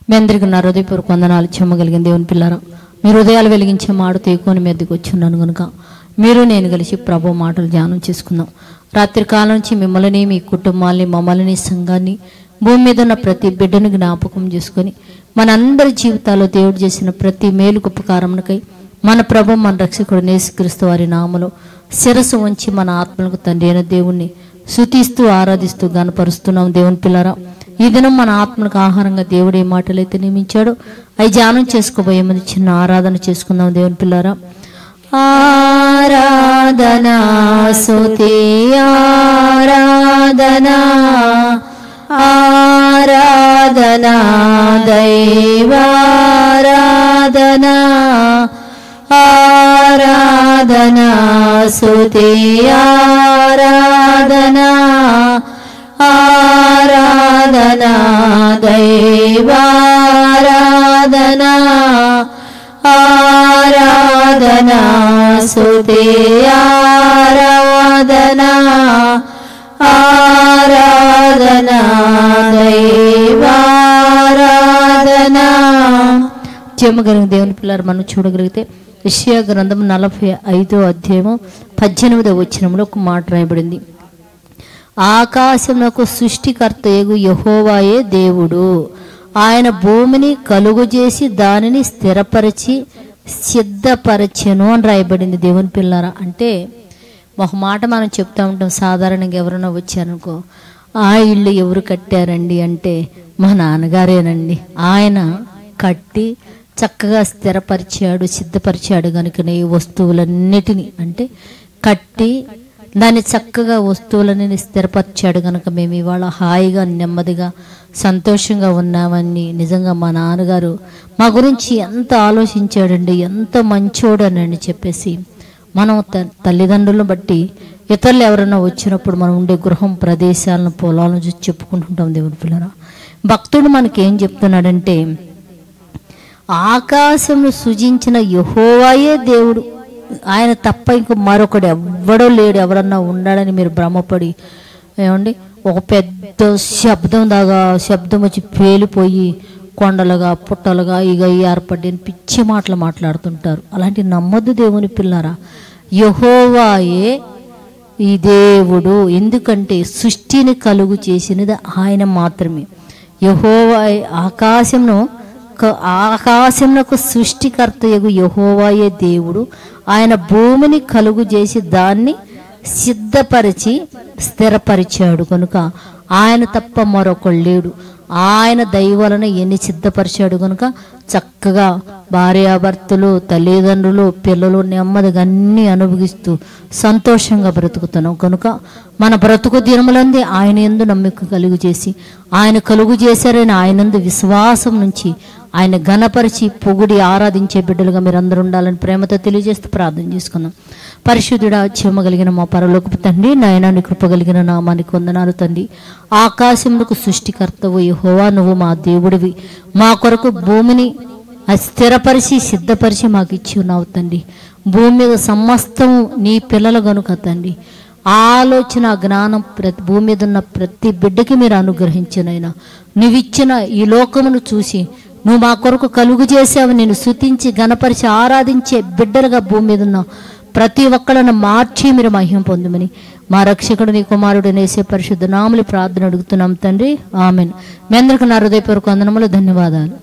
మీ అందరికీ నా హృదయపూర్వక వందనాలు. చెమ్మగలిగిన దేవుని పిల్లారా, మీ హృదయాలు వెలిగించే మాట తీకొని మీదకి వచ్చున్నాను కనుక మీరు నేను కలిసి ప్రభు మాటలు ధ్యానం చేసుకుందాం. రాత్రి కాలం నుంచి మిమ్మల్ని, మీ కుటుంబాన్ని, మమ్మల్ని, సంఘాన్ని, భూమి మీద ఉన్న ప్రతి బిడ్డను జ్ఞాపకం చేసుకొని మనందరి జీవితాల్లో దేవుడు చేసిన ప్రతి మేలుకు ఉపకారమునకై మన ప్రభు మన రక్షకుడు యేసుక్రీస్తు వారి నామములో శిరస్సు వంచి మన ఆత్మలకు తండ్రి అయిన దేవుణ్ణి స్తుతిస్తూ ఆరాధిస్తూ గణపరుస్తున్నాం. దేవుని పిల్లరా, ఈ దినం మన ఆత్మలకు ఆహారంగా దేవుడు ఏ మాటలైతే నియమించాడో అవి ధ్యానం చేసుకోబోయే ముందు చిన్న ఆరాధన చేసుకుందాం. దేవుని పిల్లరా, ఆరాధనా స్తుతి ఆరాధనా ఆరాధనా దైవారాధనా ఆరాధనా స్తుతి ఆరాధనా ఆరాధనా దైవారాధనా ఆరాధనా స్తుతి ఆరాధనా ఆరాధనా దైవారాధనా. చెమ్మగలిగిన దేవుని పిల్లలు మనం చూడగలిగితే యెషయా గ్రంథం 45వ అధ్యాయము 18వ వచనంలో ఒక మాట రాయబడింది. ఆకాశమునకు సృష్టికర్తయగు యెహోవాయే దేవుడు, ఆయన భూమిని కలుగు చేసి దానిని స్థిరపరిచి సిద్ధపరచెను అని రాయబడింది. దేవుని పిల్లరా, అంటే ఒక మాట మనం చెప్తా ఉంటాం. సాధారణంగా ఎవరైనా వచ్చారనుకో, ఆ ఇల్లు ఎవరు కట్టారండి అంటే మా నాన్నగారేనండి, ఆయన కట్టి చక్కగా స్థిరపరిచాడు, సిద్ధపరిచాడు కనుకనే ఈ వస్తువులన్నిటినీ అంటే కట్టి దాన్ని చక్కగా వస్తువులన్నీ స్థిరపరిచాడు కనుక మేము ఇవాళ హాయిగా నెమ్మదిగా సంతోషంగా ఉన్నామని. నిజంగా మా నాన్నగారు మా గురించి ఎంత ఆలోచించాడండి, ఎంత మంచోడని చెప్పేసి మనం తల్లిదండ్రులను బట్టి ఇతరులు ఎవరైనా వచ్చినప్పుడు మనం ఉండే గృహం, ప్రదేశాలను, పొలాలను చూసి చెప్పుకుంటుంటాం. దేవుని పిల్లరా, భక్తుడు మనకి ఏం చెప్తున్నాడంటే ఆకాశంను సృజించిన యెహోవాయే దేవుడు, ఆయన తప్ప ఇంక మరొకడు ఎవ్వడో లేడు. ఎవరన్నా ఉన్నాడని మీరు భ్రమపడి ఏమండి ఒక పెద్ద శబ్దం వచ్చి పేలిపోయి కొండలుగా పుట్టలుగా ఇక ఏర్పడి పిచ్చి మాటలు మాట్లాడుతుంటారు. అలాంటి నమ్మొద్దు దేవుని పిల్లరా. యెహోవాయే ఈ దేవుడు, ఎందుకంటే సృష్టిని కలుగు చేసినది ఆయన మాత్రమే. యెహోవా ఆకాశమునకు సృష్టికర్తయగు యెహోవాయే దేవుడు, ఆయన భూమిని కలుగు చేసి దాన్ని సిద్ధపరిచి స్థిరపరిచాడు కనుక ఆయన తప్ప మరొకడు లేడు. ఆయన దైవాలను ఎన్ని సిద్ధపరిచాడు కనుక చక్కగా భార్యాభర్తలు, తల్లిదండ్రులు, పిల్లలు నెమ్మదిగా అన్నీ అనుభవిస్తూ సంతోషంగా బ్రతుకుతున్నాం. కనుక మన బ్రతుకు దినములందే ఆయన యందు నమ్మిక కలుగు చేసి ఆయన కలుగు చేశారని ఆయనందు విశ్వాసం నుంచి ఆయన ఘనపరిచి పొగిడి ఆరాధించే బిడ్డలుగా మీరు అందరూ ఉండాలని ప్రేమతో తెలియజేస్తూ ప్రార్థన చేసుకున్నాం. పరిశుద్ధుడా, చెమ్మగలిగిన మా పరలోకపు తండ్రి, నాయనా నీ కృపగలిగిన నామానికి వందనాలు తండ్రి. ఆకాశమునకు సృష్టికర్తవు యెహోవా, నువ్వు మా దేవుడివి. మా కొరకు భూమిని స్థిరపరిచి సిద్ధపరిచి మాకు ఇచ్చి ఉన్నావు తండ్రి. భూమి మీద సమస్తము నీ పిల్లలు గనుక తండ్రి ఆలోచన జ్ఞానం భూమి మీద ఉన్న ప్రతి బిడ్డకి మీరు అనుగ్రహించినైనా నువ్విచ్చిన ఈ లోకమును చూసి నువ్వు మా కొరకు కలుగు చేసావు. నేను స్తుతించి ఘనపరిచి ఆరాధించే బిడ్డలుగా భూమి మీద ఉన్న ప్రతి ఒక్కళ్ళను మార్చి మీరు మహిమ పొందమని మా రక్షకుడు నీ కుమారుడు యేసు పరిశుద్ధ నామములో ప్రార్థన అడుగుతున్నాం తండ్రి, ఆమేన్. మీ అందరికీ నా హృదయపూర్వక వందనములు, ధన్యవాదాలు.